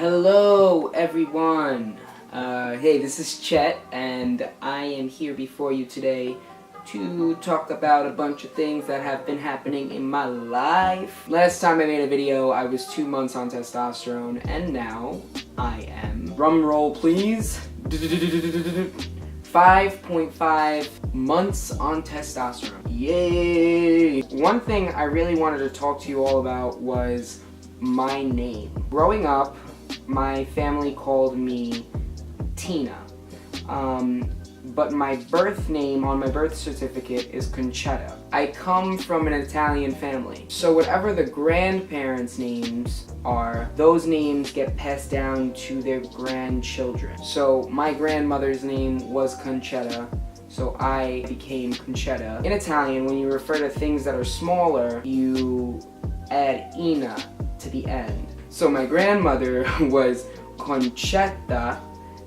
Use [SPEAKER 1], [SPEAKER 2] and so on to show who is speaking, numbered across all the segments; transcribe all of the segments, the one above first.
[SPEAKER 1] Hello everyone! Hey, this is Chet, and I am here before you today to talk about a bunch of things that have been happening in my life. Last time I made a video, I was 2 months on testosterone, and now I am, drum roll please, 5.5 months on testosterone. Yay! One thing I really wanted to talk to you all about was my name. Growing up, my family called me Tina, but my birth name on my birth certificate is Concetta. I come from an Italian family, so whatever the grandparents' names are, those names get passed down to their grandchildren. So my grandmother's name was Concetta, so I became Concetta. In Italian, when you refer to things that are smaller, you add ina to the end. So my grandmother was Concetta,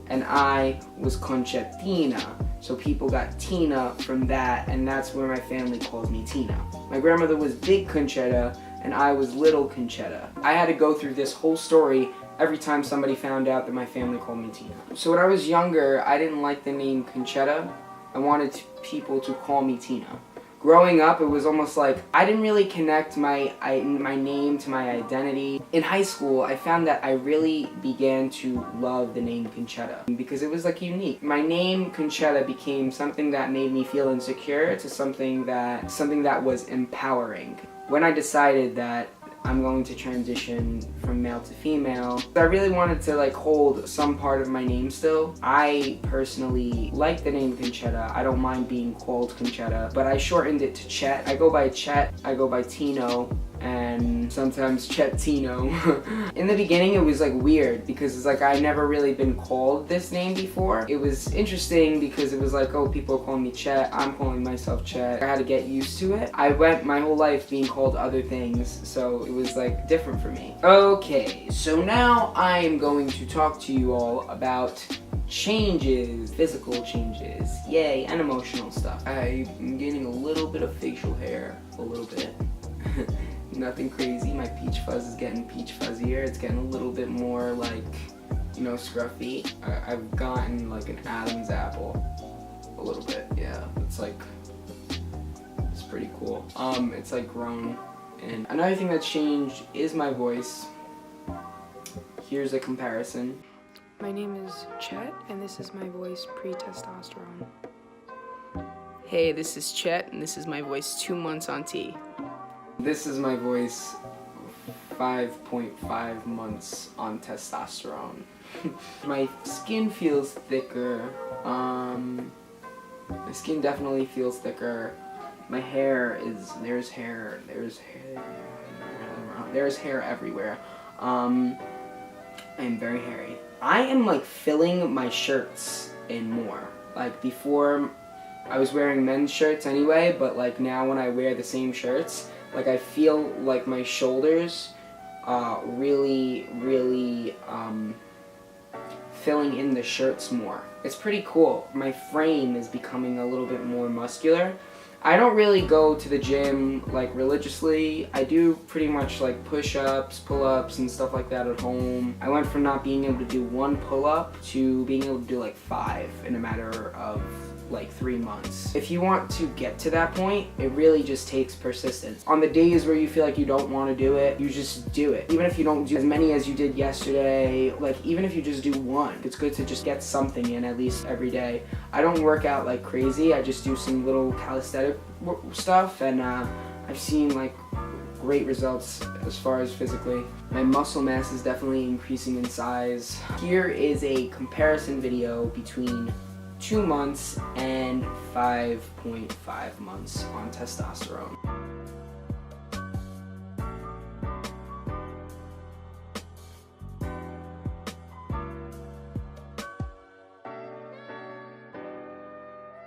[SPEAKER 1] and I was Concettina. So people got Tina from that, and that's where my family calls me Tina. My grandmother was Big Concetta, and I was Little Concetta. I had to go through this whole story every time somebody found out that my family called me Tina. So when I was younger, I didn't like the name Concetta. I wanted people to call me Tina. Growing up, it was almost like I didn't really connect my name to my identity. In high school, I found that I really began to love the name Concetta because it was like unique. My name Concetta became something that made me feel insecure to something that was empowering. When I decided that I'm going to transition from male to female, I really wanted to hold some part of my name still. I personally like the name Concetta. I don't mind being called Concetta, but I shortened it to Chet. I go by Chet, I go by Tino, and sometimes Chettino. In the beginning it was weird because it's I never really been called this name before. It was interesting because it was oh, people call me Chet, I'm calling myself Chet. I had to get used to it. I went my whole life being called other things, so it was different for me. Okay, so now I am going to talk to you all about changes, physical changes, yay, and emotional stuff. I'm getting a little bit of facial hair, a little bit. Nothing crazy. My peach fuzz is getting peach fuzzier. It's getting a little bit more scruffy. I've gotten an Adam's apple. A little bit, yeah. It's pretty cool. It's grown. And another thing that's changed is my voice. Here's a comparison.
[SPEAKER 2] My name is Chet, and this is my voice pre-testosterone.
[SPEAKER 1] Hey, this is Chet, and this is my voice 2 months on T. This is my voice 5.5 months on testosterone. My skin feels thicker. My skin definitely feels thicker. My hair is, there's hair everywhere. I am very hairy. I am filling my shirts in more. Before I was wearing men's shirts anyway, but now when I wear the same shirts, I feel my shoulders really filling in the shirts more. It's pretty cool. My frame is becoming a little bit more muscular. I don't really go to the gym religiously. I do pretty much push-ups, pull-ups, and stuff like that at home. I went from not being able to do 1 pull-up to being able to do 5 in a matter of 3 months. If you want to get to that point, it really just takes persistence. On the days where you feel you don't want to do it, you just do it. Even if you don't do as many as you did yesterday, even if you just do 1, it's good to just get something in at least every day. I don't work out like crazy. I just do some little calisthenic stuff, and I've seen great results as far as physically. My muscle mass is definitely increasing in size. Here is a comparison video between 2 months and 5.5 months on testosterone.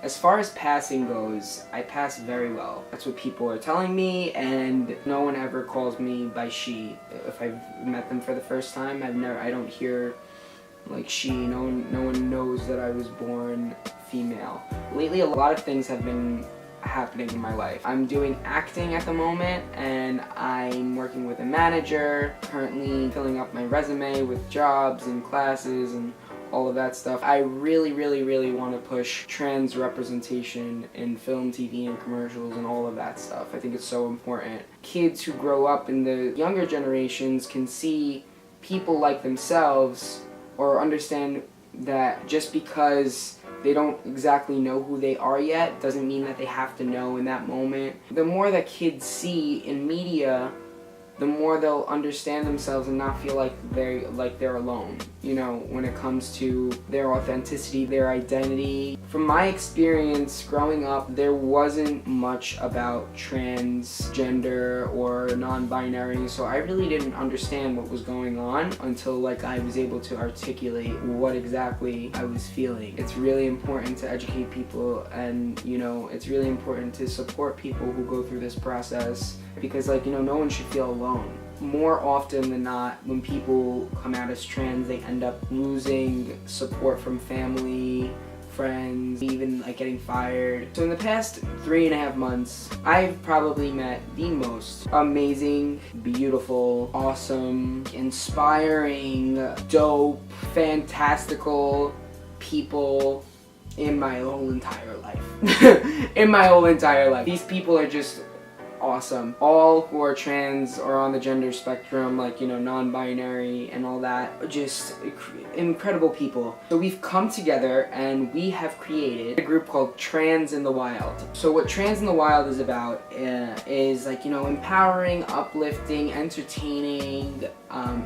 [SPEAKER 1] As far as passing goes, I pass very well. That's what people are telling me, and no one ever calls me by she. If I've met them for the first time, I don't hear she. No one knows that I was born female. Lately, a lot of things have been happening in my life. I'm doing acting at the moment, and I'm working with a manager, currently filling up my resume with jobs and classes and all of that stuff. I really want to push trans representation in film, TV, and commercials and all of that stuff. I think it's so important. Kids who grow up in the younger generations can see people like themselves or understand that just because they don't exactly know who they are yet doesn't mean that they have to know in that moment. The more that kids see in media, the more they'll understand themselves and not feel like they're alone, you know, when it comes to their authenticity, their identity. From my experience growing up, there wasn't much about transgender or non-binary, so I really didn't understand what was going on until like I was able to articulate what exactly I was feeling. It's really important to educate people, and you know, it's really important to support people who go through this process, because like, you know, no one should feel alone. More often than not, when people come out as trans, they end up losing support from family, friends, even like getting fired. So in the past 3.5 months, I've probably met the most amazing, beautiful, awesome, inspiring, dope, fantastical people in my whole entire life. In my whole entire life. These people are just awesome. All who are trans or on the gender spectrum, like, you know, non-binary and all that, just incredible people. So we've come together and we have created a group called Trans in the Wild. So what Trans in the Wild is about is like, you know, empowering, uplifting, entertaining,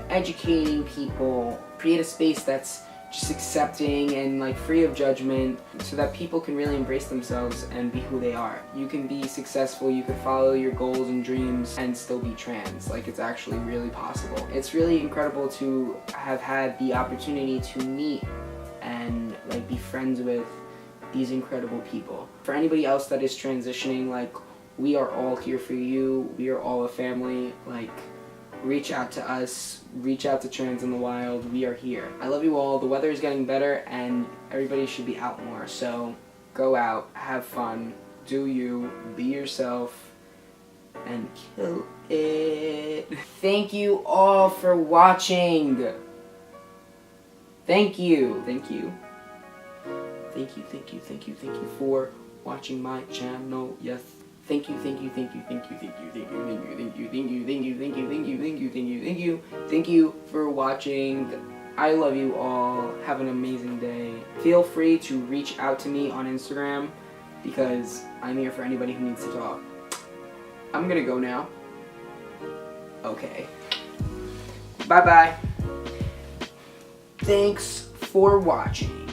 [SPEAKER 1] educating people, create a space that's just accepting and like free of judgment, so that people can really embrace themselves and be who they are. You can be successful, you can follow your goals and dreams and still be trans. Like, it's actually really possible. It's really incredible to have had the opportunity to meet and like be friends with these incredible people. For anybody else that is transitioning, like, we are all here for you. We are all a family. Like, reach out to us, reach out to Trans in the Wild. We are here. I love you all. The weather is getting better and everybody should be out more. So go out, have fun, do you, be yourself, and kill it. Thank you all for watching. Thank you. Thank you. Thank you, thank you, thank you, thank you for watching my channel. Yes. Thank you, thank you, thank you, thank you, thank you, thank you, thank you, thank you, thank you, thank you, thank you, thank you, thank you, thank you, thank you, thank you for watching. I love you all. Have an amazing day. Feel free to reach out to me on Instagram, because I'm here for anybody who needs to talk. I'm gonna go now. Okay. Bye-bye. Thanks for watching.